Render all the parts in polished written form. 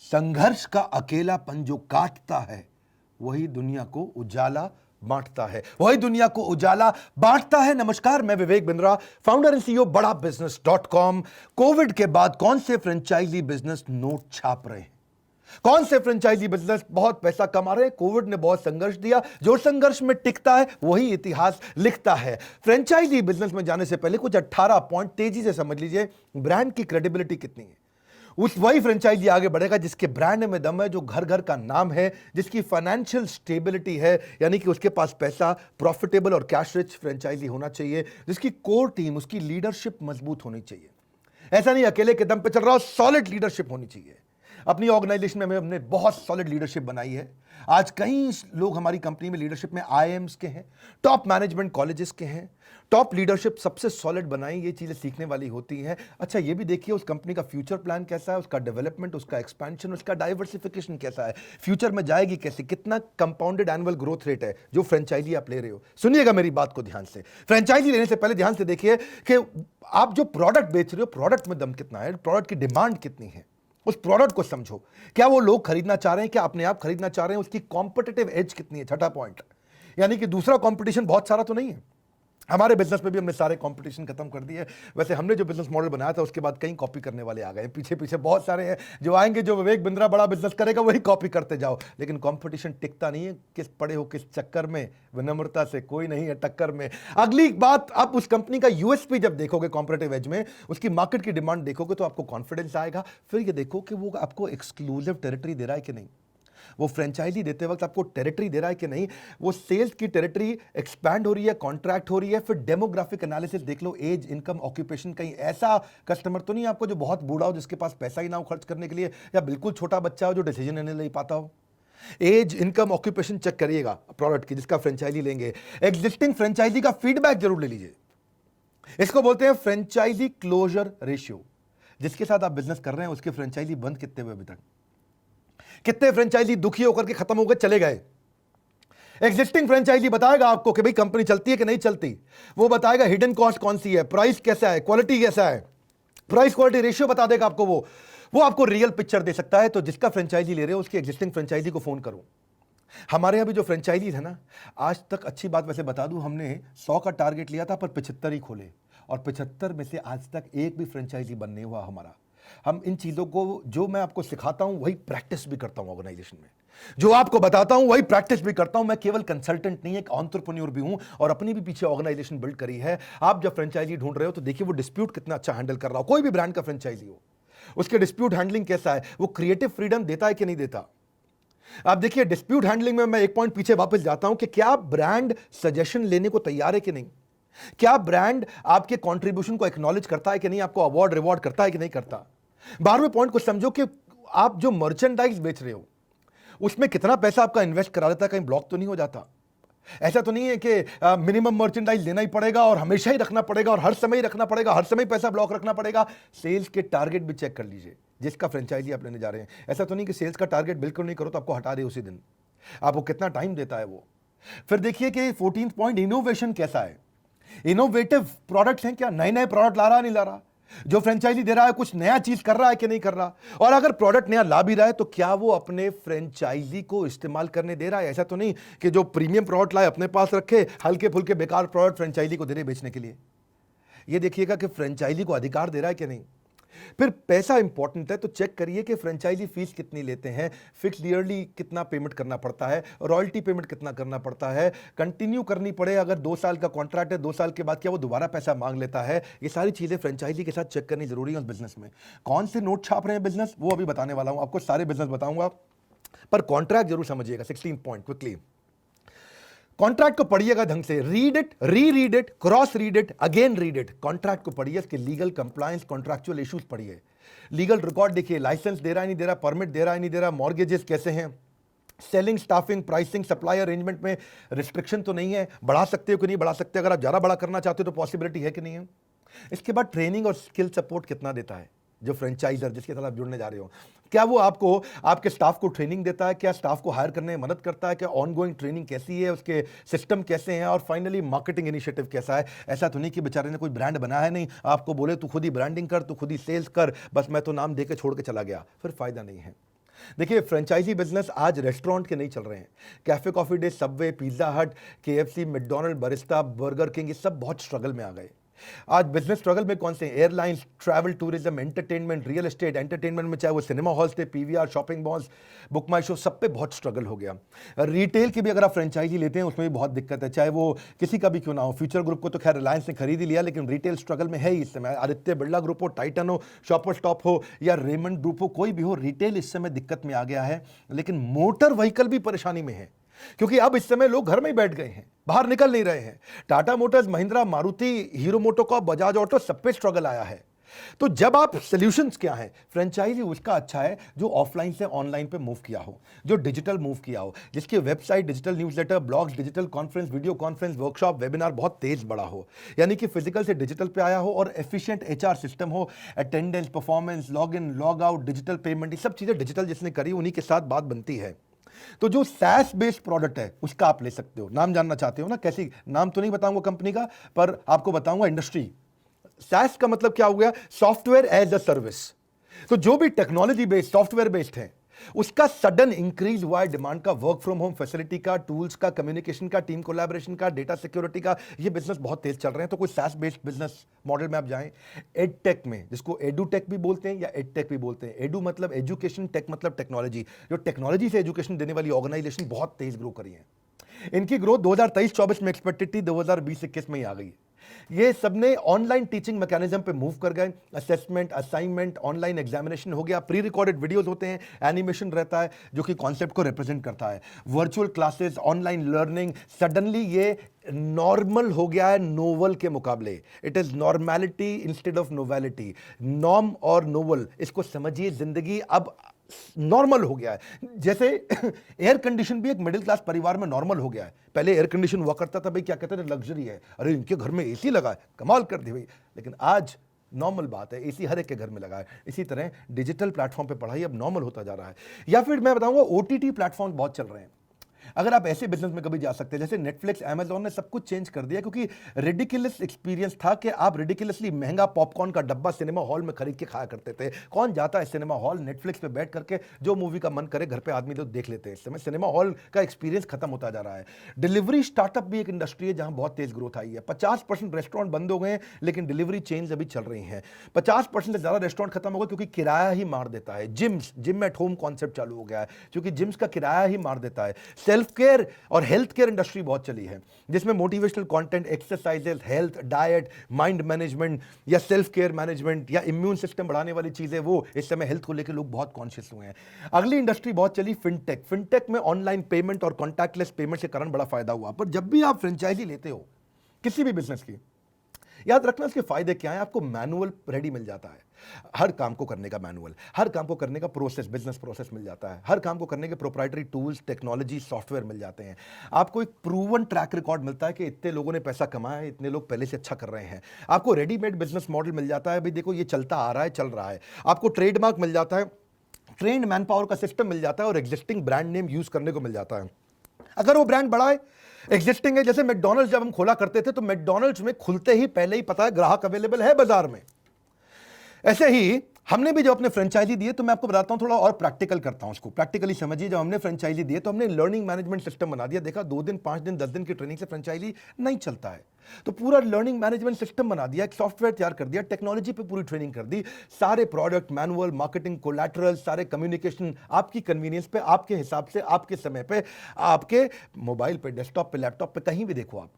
संघर्ष का अकेलापन जो काटता है वही दुनिया को उजाला बांटता है, वही दुनिया को उजाला बांटता है। नमस्कार, मैं Vivek Bindra, founder and CEO बड़ा बिजनेस.com। कोविड के बाद कौन से फ्रेंचाइजी बिजनेस नोट छाप रहे हैं, कौन से फ्रेंचाइजी बिजनेस बहुत पैसा कमा रहे हैं? कोविड ने बहुत संघर्ष दिया, जो संघर्ष में टिकता है वही इतिहास लिखता है। फ्रेंचाइजी बिजनेस में जाने से पहले कुछ 18 पॉइंट तेजी से समझ लीजिए। ब्रांड की क्रेडिबिलिटी कितनी है, उस वही फ्रेंचाइजी आगे बढ़ेगा जिसके ब्रांड में दम है, जो घर घर का नाम है, जिसकी फाइनेंशियल स्टेबिलिटी है, यानी कि उसके पास पैसा, प्रॉफिटेबल और कैश रिच फ्रेंचाइजी होना चाहिए, जिसकी कोर टीम, उसकी लीडरशिप मजबूत होनी चाहिए। ऐसा नहीं अकेले के दम पे चल रहा हो, सॉलिड लीडरशिप होनी चाहिए। अपनी ऑर्गेनाइजेशन में हमने बहुत सॉलिड लीडरशिप बनाई है। आज कई लोग हमारी कंपनी में लीडरशिप में आईआईएम्स के हैं, टॉप मैनेजमेंट कॉलेजेस के हैं। टॉप लीडरशिप सबसे सॉलिड बनाई, ये चीजें सीखने वाली होती हैं। अच्छा, ये भी देखिए उस कंपनी का फ्यूचर प्लान कैसा है, उसका डेवलपमेंट, उसका एक्सपेंशन, उसका डाइवर्सिफिकेशन कैसा है, फ्यूचर में जाएगी कैसे, कितना कंपाउंडेड एनुअल ग्रोथ रेट है जो फ्रेंचाइजी आप ले रहे हो। सुनिएगा मेरी बात को ध्यान से। फ्रेंचाइजी लेने से पहले ध्यान से देखिए कि आप जो प्रोडक्ट बेच रहे हो, प्रोडक्ट में दम कितना है, प्रोडक्ट की डिमांड कितनी है, उस प्रोडक्ट को समझो। क्या वो लोग खरीदना चाह रहे हैं, क्या अपने आप खरीदना चाह रहे हैं, उसकी कॉम्पिटिटिव एज कितनी है। छठा पॉइंट, यानी कि दूसरा कंपटीशन बहुत सारा तो नहीं है। हमारे बिजनेस में भी हमने सारे कंपटीशन खत्म कर दिए। वैसे हमने जो बिजनेस मॉडल बनाया था उसके बाद कई कॉपी करने वाले आ गए, पीछे पीछे बहुत सारे हैं जो आएंगे, जो विवेक बिंद्रा बड़ा बिजनेस करेगा वही कॉपी करते जाओ। लेकिन कंपटीशन टिकता नहीं है। किस पड़े हो किस चक्कर में, विनम्रता से कोई नहीं है टक्कर में। अगली बात, आप उस कंपनी का यूएसपी जब देखोगे कॉम्पिटिटिव एज में, उसकी मार्केट की डिमांड देखोगे तो आपको कॉन्फिडेंस आएगा। फिर ये देखो कि वो आपको एक्सक्लूसिव टेरिटरी दे रहा है कि नहीं, वो फ्रेंचाइजी देते वक्त आपको टेरिटरी दे रहा है कि नहीं, वो सेल्स की टेरिटरी एक्सपैंड हो रही है, कॉन्ट्रैक्ट हो रही है। फिर डेमोग्राफिक एनालिसिस देख लो, एज, इनकम, ऑक्यूपेशन। कहीं ऐसा कस्टमर तो नहीं आपको जो बहुत बूढ़ा हो, जिसके पास पैसा ही ना हो खर्च करने के लिए, या बिल्कुल छोटा बच्चा हो जो डिसीजन लेने नहीं पाता हो। एज, इनकम, ऑक्यूपेशन चेक करिएगा प्रोडक्ट की जिसका फ्रेंचाइजी लेंगे। एग्जिस्टिंग फ्रेंचाइजी का फीडबैक जरूर ले लीजिए। इसको बोलते हैं फ्रेंचाइजी क्लोजर रेशियो। जिसके साथ आप बिजनेस कर रहे हैं उसके फ्रेंचाइजी बंद कितने हुए अभी तक, कितने फ्रेंचाइजी दुखी होकर के खत्म हो गए, चले गए। एग्जिस्टिंग फ्रेंचाइजी बताएगा आपको कि भाई कंपनी चलती है कि नहीं चलती। वो बताएगा हिडन कॉस्ट कौन सी है, प्राइस कैसा है, क्वालिटी कैसा है, प्राइस क्वालिटी रेशियो बता देगा आपको। वो आपको रियल पिक्चर दे सकता है। तो जिसका फ्रेंचाइजी ले रहे हो उसकी एग्जिस्टिंग फ्रेंचाइजी को फोन करो। हमारे यहाँ भी जो फ्रेंचाइजी है ना, आज तक, अच्छी बात वैसे बता दूं, हमने 100 का टारगेट लिया था पर 75 ही खोले, और 75 में से आज तक एक भी फ्रेंचाइजी बन नहीं हुआ हमारा। हम इन चीजों को, जो मैं आपको सिखाता हूं वही प्रैक्टिस भी करता हूं ऑर्गेनाइजेशन में, जो आपको बताता हूं वही प्रैक्टिस भी करता हूं। मैं केवल कंसल्टेंट नहीं, एक एंटरप्रेन्योर भी हूं, और अपनी भी पीछे ऑर्गेनाइजेशन बिल्ड करी है। आप जब फ्रेंचाइजी ढूंढ रहे हो तो देखिए वो डिस्प्यूट कितना अच्छा हैंडल कर रहा हो। कोई भी ब्रांड का फ्रेंचाइजी हो, उसके डिस्प्यूट हैंडलिंग कैसा है, वो क्रिएटिव फ्रीडम देता है कि नहीं देता। आप देखिए डिस्प्यूट हैंडलिंग में मैं एक पॉइंट पीछे वापस जाता हूं कि क्या ब्रांड सजेशन लेने को तैयार है कि नहीं, क्या ब्रांड आपके कंट्रीब्यूशन को एक्नॉलेज करता है कि नहीं, आपको अवार्ड रिवॉर्ड करता है कि नहीं करता। 12वें पॉइंट को समझो कि आप जो मर्चेंडाइज बेच रहे हो उसमें कितना पैसा आपका इन्वेस्ट करा देता है, कहीं ब्लॉक तो नहीं हो जाता। ऐसा तो नहीं है कि मिनिमम मर्चेंडाइज लेना ही पड़ेगा और हमेशा ही रखना पड़ेगा और हर समय ही रखना पड़ेगा, हर समय पैसा ब्लॉक रखना पड़ेगा। सेल्स के टारगेट भी चेक कर लीजिए जिसका फ्रेंचाइजी आप लेने जा रहे हैं। ऐसा तो नहीं कि सेल्स का टारगेट बिल्कुल नहीं करो तो आपको हटा दे उसी दिन। आपको कितना टाइम देता है वो। फिर देखिए कि 14 पॉइंट, इनोवेशन कैसा है, इनोवेटिव प्रोडक्ट्स हैं क्या, नए नए प्रोडक्ट ला रहा नहीं ला रहा, जो फ्रेंचाइजी दे रहा है कुछ नया चीज कर रहा है कि नहीं कर रहा, और अगर प्रोडक्ट नया ला भी रहा है तो क्या वो अपने फ्रेंचाइजी को इस्तेमाल करने दे रहा है। ऐसा तो नहीं कि जो प्रीमियम प्रोडक्ट लाए अपने पास रखे, हल्के फुल्के बेकार प्रोडक्ट फ्रेंचाइजी को दे रहे बेचने के लिए। ये देखिएगा कि फ्रेंचाइजी को अधिकार दे रहा है कि नहीं। फिर पैसा इंपॉर्टेंट है तो चेक करिए कि फ्रेंचाइजी फीस कितनी लेते हैं, फिक्स ईयरली कितना पेमेंट करना पड़ता है, रॉयल्टी पेमेंट कितना करना पड़ता है, कंटिन्यू करनी पड़े अगर 2 साल का कॉन्ट्रैक्ट है, 2 साल के बाद क्या वो दोबारा पैसा मांग लेता है। ये सारी चीजें फ्रेंचाइजी के साथ चेक करनी जरूरी है उस बिजनेस में। कौन से नोट छाप रहे हैं बिजनेस वो अभी बताने वाला हूं आपको, सारे बिजनेस बताऊंगा, पर कॉन्ट्रैक्ट जरूर समझिएगा। 16 पॉइंट क्विकली, कॉन्ट्रैक्ट को पढ़िएगा ढंग से, read it, read it, cross read it, again read it. Contract को पढ़िए, इसके लीगल कंप्लायंस, कॉन्ट्रैक्चुअल इश्यूज पढ़िए, लीगल रिकॉर्ड देखिए, लाइसेंस दे रहा है नहीं दे रहा, परमिट दे रहा है नहीं दे रहा, मॉर्गेजेस कैसे हैं, selling, staffing, pricing, supply arrangement में रिस्ट्रिक्शन तो नहीं है, बढ़ा सकते हो कि नहीं बढ़ा सकते, अगर आप ज्यादा बड़ा करना चाहते हो तो पॉसिबिलिटी है कि नहीं है। इसके बाद ट्रेनिंग और स्किल सपोर्ट कितना देता है जो फ्रेंचाइजर जिसके साथ आप जुड़ने जा रहे हो, क्या वो आपको, आपके स्टाफ को ट्रेनिंग देता है, क्या स्टाफ को हायर करने में मदद करता है, क्या ऑनगोइंग ट्रेनिंग कैसी है, उसके सिस्टम कैसे हैं, और फाइनली मार्केटिंग इनिशिएटिव कैसा है। ऐसा तो नहीं कि बेचारे ने कोई ब्रांड बनाया है नहीं, आपको बोले तू खुद ही ब्रांडिंग कर, तू खुद ही सेल्स कर, बस मैं तो नाम दे के छोड़ के चला गया, फिर फायदा नहीं है। देखिए, फ्रेंचाइजी बिजनेस आज रेस्टोरेंट के नहीं चल रहे हैं। Cafe Coffee Day, Subway, Pizza Hut, KFC, McDonald, Barista, Burger King, ये सब बहुत स्ट्रगल में आ गए। आज बिजनेस स्ट्रगल में कौन से? Airlines, travel, tourism, entertainment, real estate. Entertainment में चाहे वो सिनेमा हॉल्स थे, पीवीआर, शॉपिंग मॉल्स, बुक माई शो, सब पे बहुत स्ट्रगल हो गया। रिटेल की भी अगर आप फ्रेंचाइजी लेते हैं उसमें भी बहुत दिक्कत है, चाहे वो किसी का भी क्यों ना हो। फ्यूचर ग्रुप को तो खैर रिलायंस ने खरीद ही लिया, लेकिन रिटेल स्ट्रगल में है ही इस समय। आदित्य बिरला ग्रुप हो, टाइटन हो, शॉपर स्टॉप हो या रेमंड ग्रुप हो, कोई भी हो, रिटेल इस समय दिक्कत में आ गया है। लेकिन मोटर व्हीकल भी परेशानी में है, क्योंकि अब इस समय लोग घर में ही बैठ गए हैं, बाहर निकल नहीं रहे हैं। Tata Motors, Mahindra, Maruti, hero MotoCorp, Bajaj auto, सब पे स्ट्रगल आया है। तो जब आप सॉल्यूशंस क्या है? फ्रेंचाइजी उसका अच्छा है जो ऑफलाइन से ऑनलाइन पे मूव किया हो, जो डिजिटल मूव किया हो, जिसकी website, digital newsletter, blogs, digital conference, video conference, workshop, webinar बहुत तेज बढ़ा हो, यानी कि फिजिकल से डिजिटल पे आया हो, और एफिशिएंट एचआर सिस्टम हो, attendance, performance, log in, log out, digital payment, ये सब चीजें डिजिटल जिसने करी उन्हीं के साथ बात बनती है। तो जो सैस बेस्ड प्रोडक्ट है उसका आप ले सकते हो। नाम जानना चाहते हो ना? कैसी? नाम तो नहीं बताऊंगा कंपनी का, पर आपको बताऊंगा इंडस्ट्री। सैस का मतलब क्या हो गया? Software as a service. तो जो भी टेक्नोलॉजी बेस्ड, सॉफ्टवेयर बेस्ड है, उसका सडन इंक्रीज हुआ है डिमांड का, वर्क फ्रॉम होम फैसिलिटी का, टूल्स का, कम्युनिकेशन का, टीम कोलैबोरेशन का, डेटा सिक्योरिटी का, ये बिजनेस बहुत तेज चल रहे हैं। तो कोई सैस बेस्ड बिजनेस मॉडल में आप जाएं। एड टेक में, जिसको एडू टेक भी बोलते हैं या एड टेक भी बोलते हैं, एडू मतलब एजुकेशन, टेक मतलब टेक्नोलॉजी, जो टेक्नोलॉजी से एजुकेशन देने वाली ऑर्गेनाइजेशन बहुत तेज ग्रो करी है। इनकी ग्रोथ 2023-24 में एक्सपेक्टेड थी, 2020-21 में ही आ गई। ये सबने ऑनलाइन टीचिंग मैकेनिज्म पे मूव कर गए। असेसमेंट, असाइनमेंट, ऑनलाइन एग्जामिनेशन हो गया, प्री रिकॉर्डेड वीडियोस होते हैं, एनिमेशन रहता है जो कि कॉन्सेप्ट को रिप्रेजेंट करता है, virtual classes, online learning. Suddenly ये नॉर्मल हो गया है नोवल के मुकाबले। It is normality instead of novelty. Norm और नोवल, इसको समझिए, जिंदगी अब नॉर्मल हो गया है। जैसे एयर कंडीशन भी एक मिडिल क्लास परिवार में नॉर्मल हो गया है। पहले एयर कंडीशन हुआ करता था, भाई क्या कहते थे, लग्जरी है, अरे इनके घर में एसी लगा है, कमाल कर दी भाई। लेकिन आज नॉर्मल बात है, एसी हर एक के घर में लगा है। इसी तरह डिजिटल प्लेटफॉर्म पे पढ़ाई अब नॉर्मल होता जा रहा है। या फिर मैं बताऊंगा, ओटीटी प्लेटफॉर्म बहुत चल रहे हैं। अगर आप ऐसे बिजनेस में कभी जा सकते हैं, जैसे नेटफ्लिक्स, अमेजॉन ने सब कुछ चेंज कर दिया, क्योंकि रिडिकुलस एक्सपीरियंस था कि आप रिडिकुलसली महंगा पॉपकॉर्न का डब्बा सिनेमा हॉल में खरीद के खाया करते थे। कौन जाता है सिनेमा हॉल? नेटफ्लिक्स पे बैठ करके जो मूवी का मन करे घर पे आदमी लोग देख लेते हैं। इस समय सिनेमा हॉल का एक्सपीरियंस खत्म होता जा रहा है। डिलीवरी स्टार्टअप भी एक इंडस्ट्री है जहां बहुत तेज ग्रोथ आई है। 50% रेस्टोरेंट बंद हो गए हैं, लेकिन डिलीवरी चेन्स अभी चल रही हैं। 50% से ज्यादा रेस्टोरेंट खत्म हो गए क्योंकि किराया ही मार देता है। जिम एट होम कॉन्सेप्ट चालू हो गया है, क्योंकि जिम्स का किराया ही मार देता है। सेल्फ केयर और हेल्थ केयर इंडस्ट्री बहुत चली है, जिसमें motivational content, exercises, health, diet, mind management या सेल्फ केयर मैनेजमेंट या इम्यून सिस्टम बढ़ाने वाली चीजें, वो इस समय हेल्थ को लेकर लोग बहुत कॉन्शियस हुए हैं। अगली इंडस्ट्री बहुत चली फिनटेक। फिनटेक में ऑनलाइन पेमेंट और कॉन्टैक्टलेस पेमेंट के कारण बड़ा फायदा हुआ। पर जब भी आप फ्रेंचाइजी लेते हो किसी भी बिजनेस की, याद रखना इसके फायदे क्या है। आपको मैनुअल रेडी मिल जाता है, हर काम को करने का मैनुअल, हर काम को करने का प्रोसेस, बिजनेस प्रोसेस मिल जाता है, हर काम को करने के प्रोप्राइटरी टूल्स, टेक्नोलॉजी, सॉफ्टवेयर मिल जाते हैं। आपको एक प्रूवन ट्रैक रिकॉर्ड मिलता है कि इतने लोगों ने पैसा कमाया है, इतने लोग पहले से अच्छा कर रहे हैं। आपको रेडीमेड बिजनेस मॉडल मिल जाता है, भाई देखो ये चलता आ रहा है, चल रहा है। आपको ट्रेडमार्क मिल जाता है, ट्रेंड मैन पावर का सिस्टम मिल जाता है, और एग्जिस्टिंग ब्रांड नेम यूज करने को मिल जाता है। अगर वो ब्रांड बड़ा है, एग्जिस्टिंग है, जैसे मैकडॉनल्ड्स जब हम खोला करते थे तो मैकडॉनल्ड्स में खुलते ही पहले ही पता है ग्राहक अवेलेबल है बाजार में। ऐसे ही हमने भी जब अपने फ्रेंचाइजी दिए, तो मैं आपको बताता हूं, थोड़ा और प्रैक्टिकल करता हूं उसको, प्रैक्टिकली समझिए। जब हमने फ्रेंचाइजी दिए तो हमने लर्निंग मैनेजमेंट सिस्टम बना दिया। देखा 2 दिन, 5 दिन, 10 दिन की ट्रेनिंग से फ्रेंचाइजी नहीं चलता है, तो पूरा लर्निंग मैनेजमेंट सिस्टम बना दिया, एक सॉफ्टवेयर तैयार कर दिया, टेक्नोलॉजी पे पूरी ट्रेनिंग कर दी, सारे प्रोडक्ट, मैनुअल, मार्केटिंग, कोलैटरल, सारे कम्युनिकेशन आपकी कन्वीनियंस पे, आपके हिसाब से, आपके समय पे, आपके मोबाइल पे, डेस्कटॉप पे, लैपटॉप पे, कहीं भी देखो आप।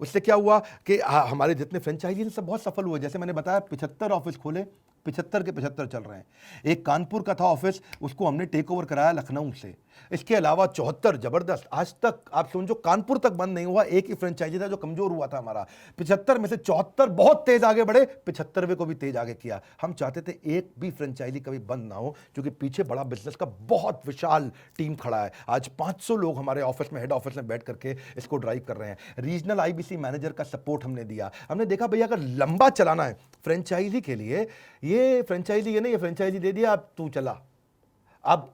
उससे क्या हुआ कि हमारे जितने फ्रेंचाइजी सब बहुत सफल हुए। जैसे मैंने बताया 75 ऑफिस खोले, 75 के 75 चल रहे हैं। एक कानपुर का था ऑफिस, उसको हमने टेक ओवर कराया लखनऊ से। इसके अलावा 74 जबरदस्त, आज तक आप समझो कानपुर तक बंद नहीं हुआ। एक ही फ्रेंचाइजी था जो कमजोर हुआ था हमारा। 75 में से 74 बहुत तेज आगे बढ़े, 75वें को भी तेज आगे किया। हम चाहते थे एक भी फ्रेंचाइजी कभी बंद ना हो, क्योंकि पीछे बड़ा बिजनेस का बहुत विशाल टीम खड़ा है। आज 500 लोग हमारे ऑफिस में, हेड ऑफिस में बैठ करके इसको ड्राइव कर रहे हैं। रीजनल आईबीसी मैनेजर का सपोर्ट हमने दिया। हमने देखा भैया अगर लंबा चलाना है फ्रेंचाइजी के लिए, ये फ्रेंचाइजी ये नहीं, ये फ्रेंचाइजी दे दिया, अब तू चला, अब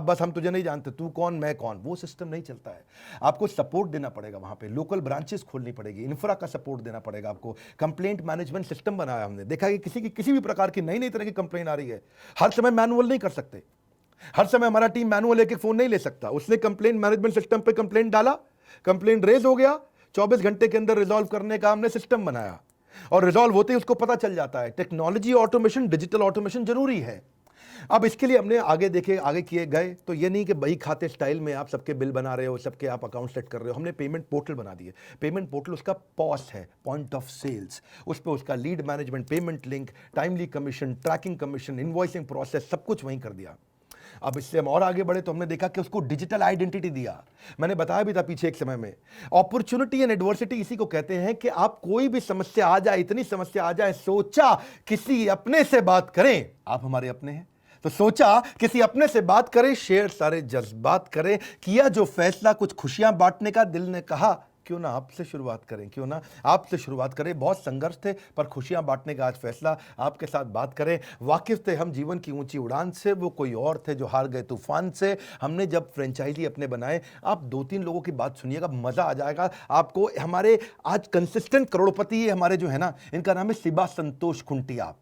बस हम तुझे नहीं जानते, तू कौन मैं कौन, वो सिस्टम नहीं चलता है। आपको सपोर्ट देना पड़ेगा, वहां पे लोकल ब्रांचेस खोलनी पड़ेगी, इंफ्रा का सपोर्ट देना पड़ेगा आपको। कंप्लेंट मैनेजमेंट सिस्टम बनाया हमने। देखा कि किसी भी प्रकार की नई तरह की कंप्लेंट आ रही है, हर समय मैनुअल नहीं कर सकते। हर समय हमारा टीम मैनुअल एक एक फोन नहीं ले सकता। उसने कंप्लेंट मैनेजमेंट सिस्टम पे कंप्लेंट डाला, कंप्लेंट रेज हो गया, 24 घंटे के अंदर रिजॉल्व करने का हमने सिस्टम बनाया और रिजॉल्व होते ही उसको पता चल जाता है। टेक्नोलॉजी ऑटोमेशन, डिजिटल ऑटोमेशन जरूरी है। अब इसके लिए हमने आगे किए गए, तो ये नहीं कि बही खाते स्टाइल में आप सबके बिल बना रहे हो, सबके आप अकाउंट सेट कर रहे हो। हमने पेमेंट पोर्टल बना दिए। पेमेंट पोर्टल उसका पॉस है, पॉइंट ऑफ सेल्स। उस पर उसका lead management, payment link, timely commission, tracking commission, invoicing process, सब कुछ वहीं कर दिया। अब इससे हम और आगे बढ़े तो हमने देखा कि उसको डिजिटल आइडेंटिटी दिया। मैंने बताया भी था पीछे एक समय में, अपॉर्चुनिटी एंड एडवर्सिटी इसी को कहते हैं कि आप कोई भी समस्या आ जाए, इतनी समस्या आ जाए, सोचा किसी अपने से बात करें। आप हमारे अपने हैं, तो सोचा किसी अपने से बात करें, शेयर सारे जज्बात करें, किया जो फैसला कुछ खुशियां बांटने का। दिल ने कहा क्यों ना आपसे शुरुआत करें, क्यों ना आपसे शुरुआत करें। बहुत संघर्ष थे पर खुशियां बांटने का आज फैसला, आपके साथ बात करें। वाकिफ थे हम जीवन की ऊंची उड़ान से, वो कोई और थे जो हार गए तूफान से। हमने जब फ्रेंचाइजी अपने बनाए, आप 2-3 लोगों की बात सुनिएगा, मजा आ जाएगा आपको। हमारे आज कंसिस्टेंट करोड़पति हमारे जो है ना, इनका नाम है शिबा संतोष खुंटिया।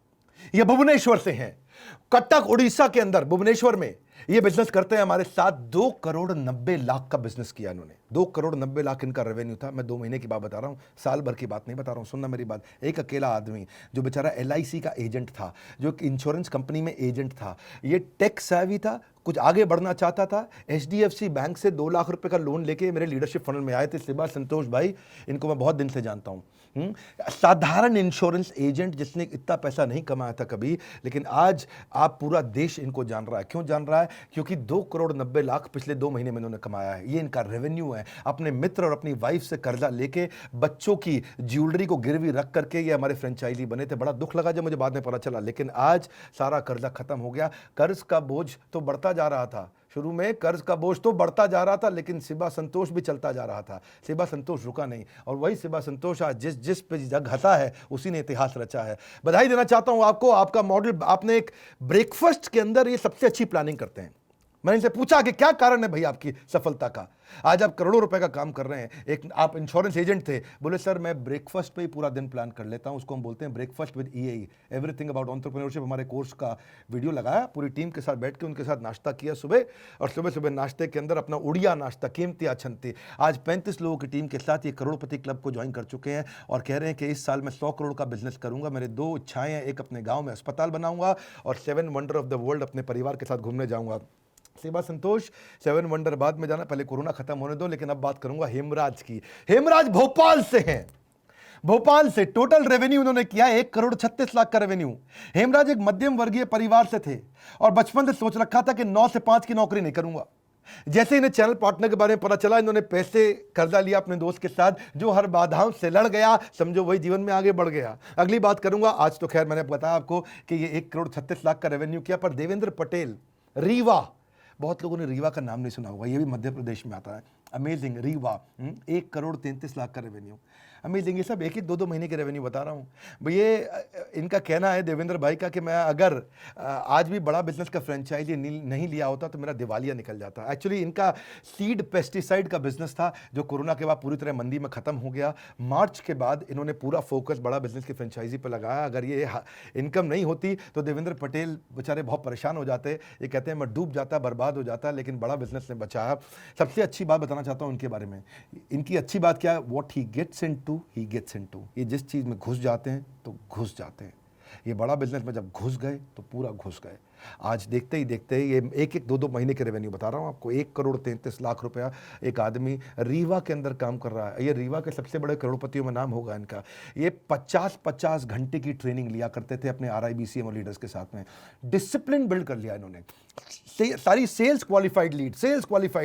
ये भुवनेश्वर से हैं, कटक उड़ीसा के अंदर भुवनेश्वर में ये बिजनेस करते हैं हमारे साथ। 2,90,00,000 का बिजनेस किया इन्होंने। 2,90,00,000 इनका रेवेन्यू था। मैं 2 महीने की बात बता रहा हूं, साल भर की बात नहीं बता रहा हूं। सुनना मेरी बात। एक अकेला आदमी जो बेचारा LIC का एजेंट था, जो इंश्योरेंस कंपनी में एजेंट था, ये टेक सेवी था, कुछ आगे बढ़ना चाहता था। HDFC बैंक से 2 लाख रुपए का लोन लेके मेरे लीडरशिप फनल में आए थे। शिबा संतोष भाई, इनको मैं बहुत दिन से जानता हूं। साधारण इंश्योरेंस एजेंट जिसने इतना पैसा नहीं कमाया था कभी, लेकिन आज आप पूरा देश इनको जान रहा है। क्यों जान रहा है? क्योंकि 2,90,00,000 पिछले 2 महीने में इन्होंने कमाया है। ये इनका रेवेन्यू है। अपने मित्र और अपनी वाइफ से कर्जा लेके, बच्चों की ज्वेलरी को गिरवी रख करके ये हमारे फ्रेंचाइजी बने थे। बड़ा दुख लगा जब मुझे बाद में पता चला, लेकिन आज सारा कर्जा खत्म हो गया। कर्ज का बोझ तो बढ़ता जा रहा था, शुरू में कर्ज का बोझ तो बढ़ता जा रहा था, लेकिन शिबा संतोष भी चलता जा रहा था। शिबा संतोष रुका नहीं, और वही शिबा संतोष आज जिस पे जग हंसा है, उसी ने इतिहास रचा है। बधाई देना चाहता हूं आपको। आपका मॉडल, आपने एक ब्रेकफास्ट के अंदर ये सबसे अच्छी प्लानिंग करते हैं। मैंने इनसे पूछा कि क्या कारण है भाई आपकी सफलता का, आज आप करोड़ों रुपए का काम कर रहे हैं। एक आप इंश्योरेंस एजेंट थे, बोले सर मैं ब्रेकफास्ट पे ही पूरा दिन प्लान कर लेता हूं। उसको हम बोलते हैं breakfast with EAE, everything about entrepreneurship. हमारे कोर्स का वीडियो लगाया, पूरी टीम के साथ बैठ के उनके साथ नाश्ता किया सुबह, और सुबह सुबह नाश्ते के अंदर अपना उड़िया नाश्ता, कीमती अछंती। आज 35 लोगों की टीम के साथ ये करोड़पति क्लब को ज्वाइन कर चुके हैं और कह रहे हैं कि इस साल मैं 100 करोड़ का बिजनेस करूंगा। मेरे 2 इच्छाएं हैं, एक अपने गाँव में अस्पताल बनाऊंगा और 7 वंडर ऑफ द वर्ल्ड अपने परिवार के साथ घूमने जाऊंगा। शिबा संतोष, 7 वंडर बाद में जाना, पहले कोरोना खत्म होने दो। लेकिन अब बात करूंगा हेमराज की। हेमराज भोपाल से हैं, भोपाल से। टोटल रेवेन्यू उन्होंने किया 1,36,00,000 का रेवेन्यू। हेमराज एक मध्यम वर्गीय परिवार से थे और बचपन से सोच रखा था कि 9 से 5 की नौकरी नहीं करूंगा। जैसे इन्हें चैनल पार्टनर के बारे में पता चला, इन्होंने पैसे कर्जा लिया अपने दोस्त के साथ, जो हर बाधाओं से लड़ गया, समझो वही जीवन में आगे बढ़ गया। अगली बात करूंगा। आज तो खैर मैंने बताया आपको कि ये 1,36,00,000 का रेवेन्यू किया, पर देवेंद्र पटेल, रीवा, बहुत लोगों ने रीवा का नाम नहीं सुना होगा, ये भी मध्य प्रदेश में आता है। अमेजिंग, रीवा, 1,33,00,000 का रेवेन्यू। अमेजिंग। ये सब 1-1, 2-2 महीने के रेवेन्यू बता रहा हूँ। ये इनका कहना है देवेंद्र भाई का कि मैं अगर आज भी बड़ा बिजनेस का फ्रेंचाइजी नहीं लिया होता तो मेरा दिवालिया निकल जाता। एक्चुअली इनका सीड पेस्टिसाइड का बिजनेस था, जो कोरोना के बाद पूरी तरह मंदी में खत्म हो गया। मार्च के बाद इन्होंने पूरा फोकस बड़ा बिजनेस की फ्रेंचाइजी पर लगाया। अगर ये इनकम नहीं होती तो देवेंद्र पटेल बेचारे बहुत परेशान हो जाते। ये कहते हैं मैं डूब जाता, बर्बाद हो जाता, लेकिन बड़ा बिजनेस ने बचाया। सबसे अच्छी बात बताना चाहता हूँ इनके बारे में। इनकी अच्छी बात क्या है? What he gets into he gets into. ये जिस चीज़ में घुस जाते हैं तो घुस जाते हैं। ये बड़ा बिजनेस में जब घुस गए तो पूरा घुस गए। आज देखते ही देखते ये 1-1, 2-2 महीने के रेवेन्यू बता रहा हूँ आपको। 1,33,00,000 रुपया एक आदमी रीवा के अंदर काम कर रहा है। ये रीवा के सबसे बड़े करोड़पतियों में नाम होगा इनका। ये 50-50 घंटे की ट्रेनिंग लिया करते थे अपने RIBCM और लीडर्स के साथ में। डिसिप्लिन बिल्ड कर लिया इन्होंने। सारी सेल्स क्वालिफाइड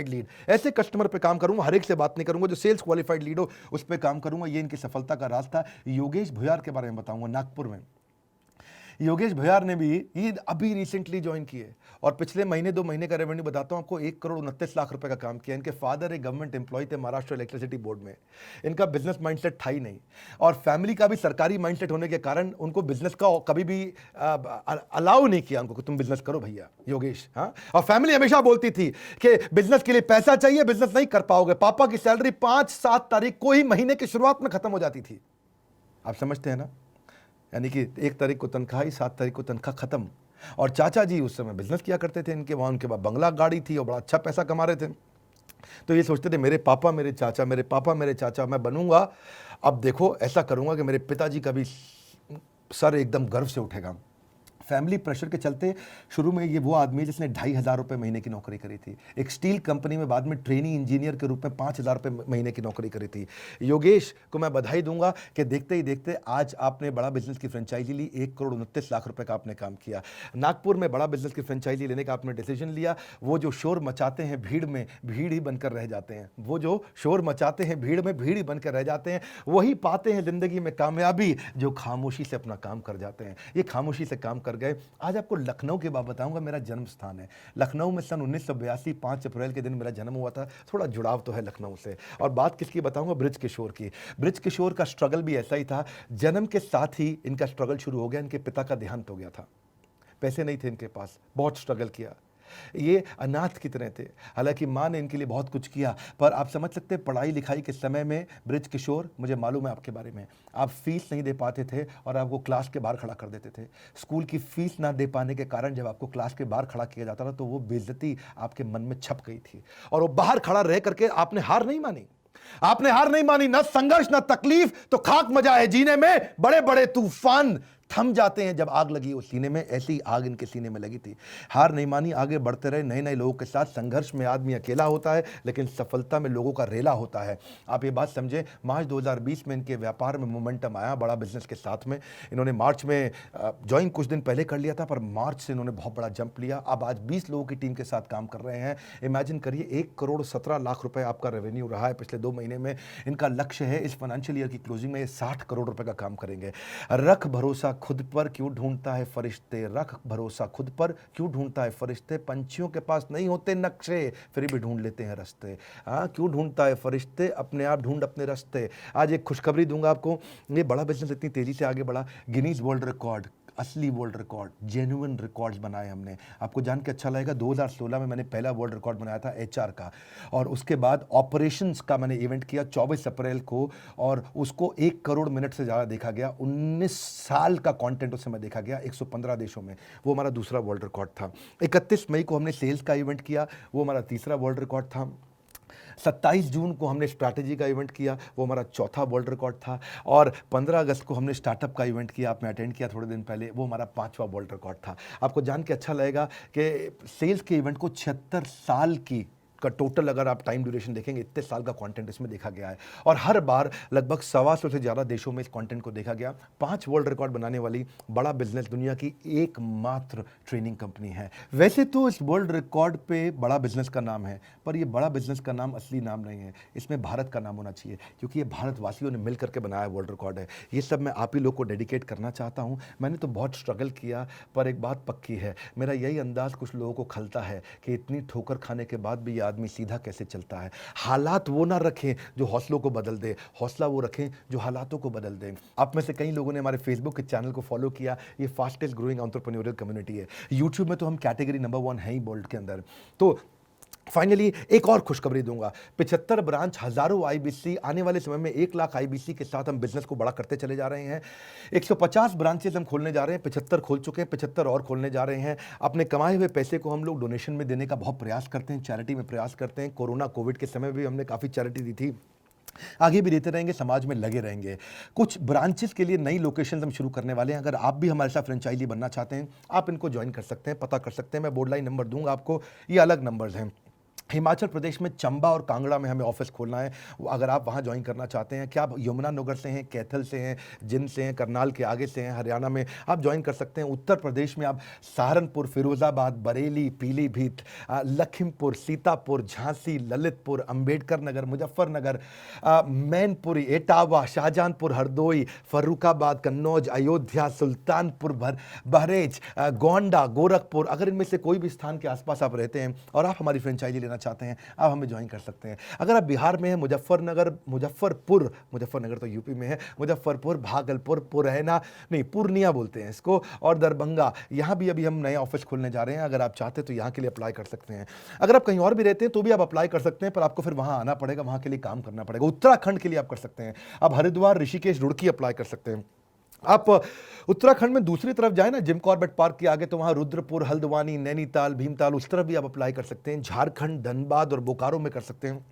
लीड, ऐसे कस्टमर पे काम करूंगा। हर एक से बात नहीं करूंगा, जो सेल्स क्वालिफाइड लीड हो उस पे काम करूंगा। ये इनकी सफलता का राज था। योगेश भुयार के बारे में बताऊंगा, नागपुर में। योगेश भुयार ने भी ये अभी रिसेंटली ज्वाइन किए और पिछले महीने 2 महीने का रेवेन्यू बताता हूं आपको। 1,29,00,000 रुपए का काम किया। इनके फादर एक गवर्नमेंट एम्प्लॉय थे महाराष्ट्र इलेक्ट्रिसिटी बोर्ड में। इनका बिजनेस माइंडसेट था ही नहीं, और फैमिली का भी सरकारी माइंडसेट होने के कारण उनको बिजनेस का कभी भी अलाउ नहीं किया उनको कि तुम बिजनेस करो भैया योगेश। हाँ, और फैमिली हमेशा बोलती थी कि बिजनेस के लिए पैसा चाहिए, बिजनेस नहीं कर पाओगे। पापा की सैलरी 5-7 तारीख को ही महीने की शुरुआत में खत्म हो जाती थी। आप समझते हैं ना? यानी कि 1 तारीख को तनख्वाह ही, 7 तारीख को तनख्वाह खत्म। और चाचा जी उस समय बिजनेस किया करते थे इनके, वहाँ उनके पास बंगला गाड़ी थी और बड़ा अच्छा पैसा कमा रहे थे। तो ये सोचते थे मेरे पापा मेरे चाचा, मेरे पापा मेरे चाचा, मैं बनूंगा, अब देखो ऐसा करूंगा कि मेरे पिताजी का भी सर एकदम गर्व से उठेगा। फैमिली प्रेशर के चलते शुरू में ये वो आदमी है जिसने 2,500 रुपये महीने की नौकरी करी थी, एक स्टील कंपनी में बाद में ट्रेनी इंजीनियर के रूप में 5,000 रुपये महीने की नौकरी करी थी। योगेश को मैं बधाई दूंगा कि देखते ही देखते आज आपने बड़ा बिजनेस की फ्रेंचाइजी ली, 1,29,00,000 रुपये का आपने काम किया। नागपुर में बड़ा बिजनेस की फ्रेंचाइजी लेने का आपने डिसीजन लिया। वो जो शोर मचाते हैं भीड़ में, भीड़ ही बनकर रह जाते हैं। वो जो शोर मचाते हैं भीड़ में, भीड़ ही बनकर रह जाते हैं। वही पाते हैं जिंदगी में कामयाबी जो खामोशी से अपना काम कर जाते हैं। ये खामोशी से काम कर गए। आज आपको लखनऊ के बाद बताऊंगा, मेरा जन्म स्थान है लखनऊ में। सन 1982 5 अप्रैल के दिन मेरा जन्म हुआ था। थोड़ा जुड़ाव तो है लखनऊ से। और बात किसकी बताऊंगा? बृज किशोर की। बृज किशोर का स्ट्रगल भी ऐसा ही था। जन्म के साथ ही इनका स्ट्रगल शुरू हो गया। इनके पिता का देहांत हो गया था, पैसे नहीं थे इनके पास, बहुत स्ट्रगल किया। ये अनाथ की तरह थे। हालांकि माँ ने इनके लिए बहुत कुछ किया, पर आप समझ सकते हैं पढ़ाई लिखाई के समय में बृज किशोर, मुझे मालूम है आपके बारे में, आप फीस नहीं दे पाते थे और आपको क्लास के बाहर खड़ा कर देते थे। स्कूल की फीस ना दे पाने के कारण जब आपको क्लास के बाहर खड़ा किया जाता था तो वो बेइज्जती आपके मन में छप गई थी। और वो बाहर खड़ा रह करके आपने हार नहीं मानी। आपने हार नहीं मानी, ना संघर्ष ना तकलीफ, तो खाक मजा है जीने में। बड़े बड़े तूफान थम जाते हैं जब आग लगी हो सीने में, ऐसी आग इनके सीने में लगी थी। हार नहीं मानी, आगे बढ़ते रहे नए नए लोगों के साथ। संघर्ष में आदमी अकेला होता है लेकिन सफलता में लोगों का रेला होता है। आप ये बात समझें, मार्च 2020 में इनके व्यापार में मोमेंटम आया बड़ा बिजनेस के साथ में। इन्होंने मार्च में ज्वाइन कुछ दिन पहले कर लिया था, पर मार्च से इन्होंने बहुत बड़ा जंप लिया। अब आज 20 लोगों की टीम के साथ काम कर रहे हैं। इमेजिन करिए 1,17,00,000 रुपए आपका रेवेन्यू रहा है पिछले 2 महीने में। इनका लक्ष्य है इस फाइनेंशियल ईयर की क्लोजिंग में 60 करोड़ रुपए का काम करेंगे। रख भरोसा खुद पर, क्यों ढूंढता है फरिश्ते, रख भरोसा खुद पर, क्यों ढूंढता है फरिश्ते। पंछियों के पास नहीं होते नक्शे, फिर भी ढूंढ लेते हैं रास्ते। क्यों ढूंढता है फरिश्ते, अपने आप ढूंढ अपने रास्ते। आज एक खुशखबरी दूंगा आपको, ये बड़ा बिजनेस इतनी तेजी से आगे बढ़ा, गिनीज वर्ल्ड रिकॉर्ड, असली वर्ल्ड रिकॉर्ड, जेन्युइन रिकॉर्ड्स बनाए हमने। आपको जान के अच्छा लगेगा, 2016 में मैंने पहला वर्ल्ड रिकॉर्ड बनाया था एचआर का, और उसके बाद ऑपरेशंस का मैंने इवेंट किया 24 अप्रैल को, और उसको 1 करोड़ मिनट से ज़्यादा देखा गया। 19 साल का कंटेंट उस समय देखा गया 115 देशों में। वो हमारा दूसरा वर्ल्ड रिकॉर्ड था। 31 मई को हमने सेल्स का इवेंट किया, वो हमारा तीसरा वर्ल्ड रिकॉर्ड था। 27 जून को हमने स्ट्रैटेजी का इवेंट किया, वो हमारा चौथा वर्ल्ड रिकॉर्ड था। और 15 अगस्त को हमने स्टार्टअप का इवेंट किया, आपने अटेंड किया थोड़े दिन पहले, वो हमारा 5वां वर्ल्ड रिकॉर्ड था। आपको जान के अच्छा लगेगा कि सेल्स के इवेंट को 76 साल की का टोटल अगर आप टाइम ड्यूरेशन देखेंगे, इतने साल का कंटेंट इसमें देखा गया है। और हर बार लगभग 125 से ज़्यादा देशों में इस कंटेंट को देखा गया। 5 वर्ल्ड रिकॉर्ड बनाने वाली बड़ा बिजनेस दुनिया की एकमात्र ट्रेनिंग कंपनी है। वैसे तो इस वर्ल्ड रिकॉर्ड पे बड़ा बिजनेस का नाम है, पर ये बड़ा बिजनेस का नाम असली नाम नहीं है, इसमें भारत का नाम होना चाहिए, क्योंकि ये भारतवासियों ने मिल करके बनाया वर्ल्ड रिकॉर्ड है। ये सब मैं आप ही लोग को डेडिकेट करना चाहता हूँ। मैंने तो बहुत स्ट्रगल किया, पर एक बात पक्की है, मेरा यही अंदाज कुछ लोगों को खलता है कि इतनी ठोकर खाने के बाद भी आदमी सीधा कैसे चलता है। हालात वो ना रखें जो हौसलों को बदल दे, हौसला वो रखें जो हालातों को बदल दे। आप में से कई लोगों ने हमारे फेसबुक के चैनल को फॉलो किया। ये फास्टेस्ट ग्रोइंग एंटरप्रेन्योरियल कम्युनिटी है। यूट्यूब में तो हम कैटेगरी नंबर 1 हैं ही वर्ल्ड के अंदर। तो फाइनली एक और खुशखबरी दूंगा, 75 ब्रांच, हजारों आईबीसी, आने वाले समय में 1 लाख आईबीसी के साथ हम बिजनेस को बड़ा करते चले जा रहे हैं। 150 ब्रांचेस हम खोलने जा रहे हैं, 75 खोल चुके हैं, 75 और खोलने जा रहे हैं। अपने कमाए हुए पैसे को हम लोग डोनेशन में देने का बहुत प्रयास करते हैं, चैरिटी में प्रयास करते हैं। कोरोना कोविड के समय भी हमने काफ़ी चैरिटी दी थी, आगे भी देते रहेंगे, समाज में लगे रहेंगे। कुछ ब्रांचेस के लिए नई लोकेशन हम शुरू करने वाले हैं। अगर आप भी हमारे साथ फ्रेंचाइजी बनना चाहते हैं, आप इनको ज्वाइन कर सकते हैं, पता कर सकते हैं। मैं बोर्ड लाइन नंबर दूंगा आपको, ये अलग नंबर्स हैं। हिमाचल प्रदेश में चंबा और कांगड़ा में हमें ऑफिस खोलना है। अगर आप वहाँ ज्वाइन करना चाहते हैं, क्या आप यमुनानगर से हैं, कैथल से हैं, जिंद से हैं, करनाल के आगे से हैं, हरियाणा में आप ज्वाइन कर सकते हैं। उत्तर प्रदेश में आप सहारनपुर, फिरोजाबाद, बरेली, पीलीभीत, लखीमपुर, सीतापुर, झांसी, ललितपुर, अंबेडकर नगर, मुजफ्फरनगर, मैनपुरी, एटावा, शाहजहानपुर, हरदोई, फर्रुखाबाद, कन्नौज, अयोध्या, सुल्तानपुर, बहरेज, गोंडा, गोरखपुर, अगर इनमें से कोई भी स्थान के आसपास आप रहते हैं और आप हमारी फ्रेंचाइजी लेना चाहते हैं, आप हमें ज्वाइन कर सकते हैं। अगर आप बिहार में हैं, मुजफ्फरनगर तो यूपी में है, मुजफ्फरपुर, भागलपुर, पूर्णिया बोलते हैं इसको, और दरभंगा, यहाँ भी अभी हम नए ऑफिस खोलने जा रहे हैं। अगर आप चाहते हैं तो यहाँ के लिए अप्लाई कर सकते हैं। अगर आप कहीं और भी रहते हैं तो भी आप अप्लाई कर सकते हैं, पर आपको फिर वहाँ आना पड़ेगा, वहाँ के लिए काम करना पड़ेगा। उत्तराखंड के लिए आप कर सकते हैं, आप हरिद्वार, ऋषिकेश, रुड़की अप्लाई कर सकते हैं। आप उत्तराखंड में दूसरी तरफ जाए ना, जिम कॉर्बेट पार्क के आगे, तो वहां रुद्रपुर, हल्द्वानी, नैनीताल, भीमताल, उस तरफ भी आप अप्लाई कर सकते हैं। झारखंड, धनबाद और बोकारो में कर सकते हैं।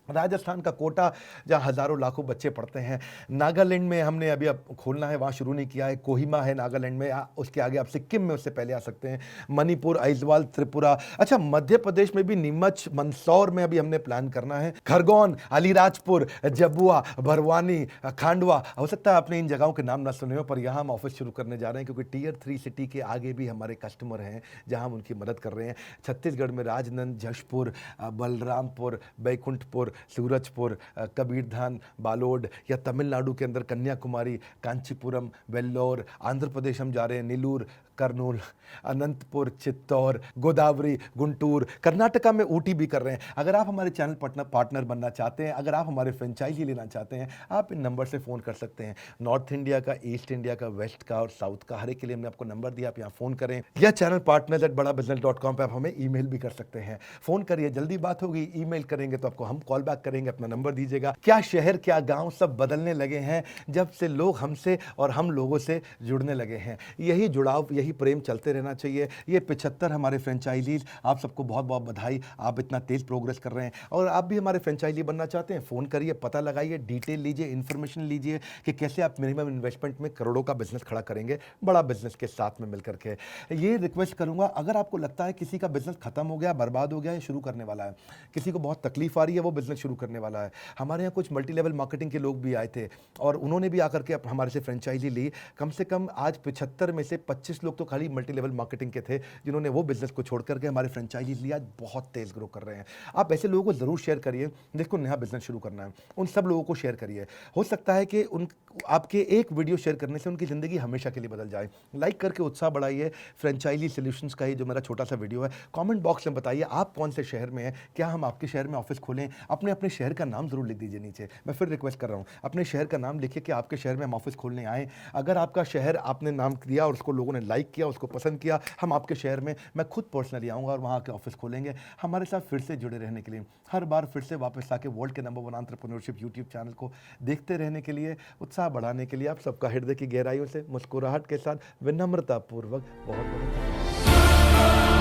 राजस्थान का कोटा, जहाँ हज़ारों लाखों बच्चे पढ़ते हैं। नागालैंड में हमने अभी अब खोलना है, वहाँ शुरू नहीं किया है। कोहिमा है नागालैंड में, उसके आगे आप सिक्किम में उससे पहले आ सकते हैं। मणिपुर, आइजवाल, त्रिपुरा। अच्छा, मध्य प्रदेश में भी नीमच, मंदसौर में अभी हमने प्लान करना है। खरगोन, अलीराजपुर, जबुआ, भरवानी, खांडवा। हो सकता है आपने इन जगहों के नाम ना सुने हो, पर यहाँ हम ऑफिस शुरू करने जा रहे हैं, क्योंकि टीयर 3 सिटी के आगे भी हमारे कस्टमर हैं जहाँ हम उनकी मदद कर रहे हैं। छत्तीसगढ़ में राजनंद, जशपुर, बलरामपुर, बैकुंठपुर, सूरजपुर, कबीरधाम, बालोड, या तमिलनाडु के अंदर कन्याकुमारी, कांचीपुरम, वेल्लोर। आंध्र प्रदेश हम जा रहे हैं, नीलूर, कर्नूल, अनंतपुर, चित्तौर, गोदावरी, गुंटूर। कर्नाटका में ऊटी भी कर रहे हैं। अगर आप हमारे चैनल पार्टनर बनना चाहते हैं, अगर आप हमारे फ्रेंचाइजी लेना चाहते हैं, आप इन नंबर से फ़ोन कर सकते हैं। नॉर्थ इंडिया का, ईस्ट इंडिया का, वेस्ट का और साउथ का, हर एक के लिए हमने आपको नंबर दिया, आप यहाँ फ़ोन करें, या चैनल partners@badabusiness.com पर आप हमें ईमेल भी कर सकते हैं। फ़ोन करिए, जल्दी बात होगी। ईमेल करेंगे तो आपको हम कॉल बैक करेंगे, अपना नंबर दीजिएगा। क्या शहर, क्या गाँव सब बदलने लगे हैं जब से लोग हमसे और हम लोगों से जुड़ने लगे हैं। यही जुड़ाव, यही प्रेम चलते रहना चाहिए। ये 75 हमारे फ्रेंचाइजीज, आप सबको बहुत बहुत बधाई। आप इतना तेज प्रोग्रेस कर रहे हैं, और आप भी हमारे फ्रेंचाइजी बनना चाहते हैं, फ़ोन करिए, पता लगाइए, डिटेल लीजिए, इन्फॉर्मेशन लीजिए कि कैसे आप मिनिमम इन्वेस्टमेंट में करोड़ों का बिजनेस खड़ा करेंगे, बड़ा बिजनेस के साथ में मिलकर के। ये रिक्वेस्ट करूंगा, अगर आपको लगता है किसी का बिजनेस खत्म हो गया, बर्बाद हो गया, या शुरू करने वाला है, किसी को बहुत तकलीफ आ रही है, वो बिजनेस शुरू करने वाला है। हमारे यहाँ कुछ मल्टी लेवल मार्केटिंग के लोग भी आए थे, और उन्होंने भी आकर के हमारे से फ्रेंचाइजी ली। कम से कम आज 75 में से 25 लोग तो खाली मल्टी लेवल मार्केटिंग के थे, जिन्होंने वो बिजनेस को छोड़ करके हमारे फ्रेंचाइजी लिया, बहुत तेज ग्रो कर रहे हैं। आप ऐसे लोगों को जरूर शेयर करिए, जिसको नया बिजनेस शुरू करना है, उन सब लोगों को शेयर करिए। हो सकता है कि उन आपके एक वीडियो शेयर करने से उनकी ज़िंदगी हमेशा के लिए बदल जाए। लाइक करके उत्साह बढ़ाइए। फ्रेंचाइजी सॉल्यूशंस का ये जो मेरा छोटा सा वीडियो है, कमेंट बॉक्स में बताइए आप कौन से शहर में हैं, क्या हम आपके शहर में ऑफिस खोलें। अपने अपने शहर का नाम जरूर लिख दीजिए नीचे। मैं फिर रिक्वेस्ट कर रहा हूँ, अपने शहर का नाम लिखिए कि आपके शहर में हम ऑफिस खोलने आए। अगर आपका शहर आपने नाम दिया और उसको लोगों ने लाइक किया, उसको पसंद किया, हम आपके शहर में, मैं खुद पर्सनली आऊँगा और वहाँ के ऑफिस खोलेंगे। हमारे साथ फिर से जुड़े रहने के लिए, हर बार फिर से वापस आके वर्ल्ड के नंबर 1 एंटरप्रेन्योरशिप यूट्यूब चैनल को देखते रहने के लिए, उत्साह बढ़ाने के लिए, आप सबका हृदय की गहराइयों से मुस्कुराहट के साथ विनम्रता पूर्वक बहुत बहुत धन्यवाद।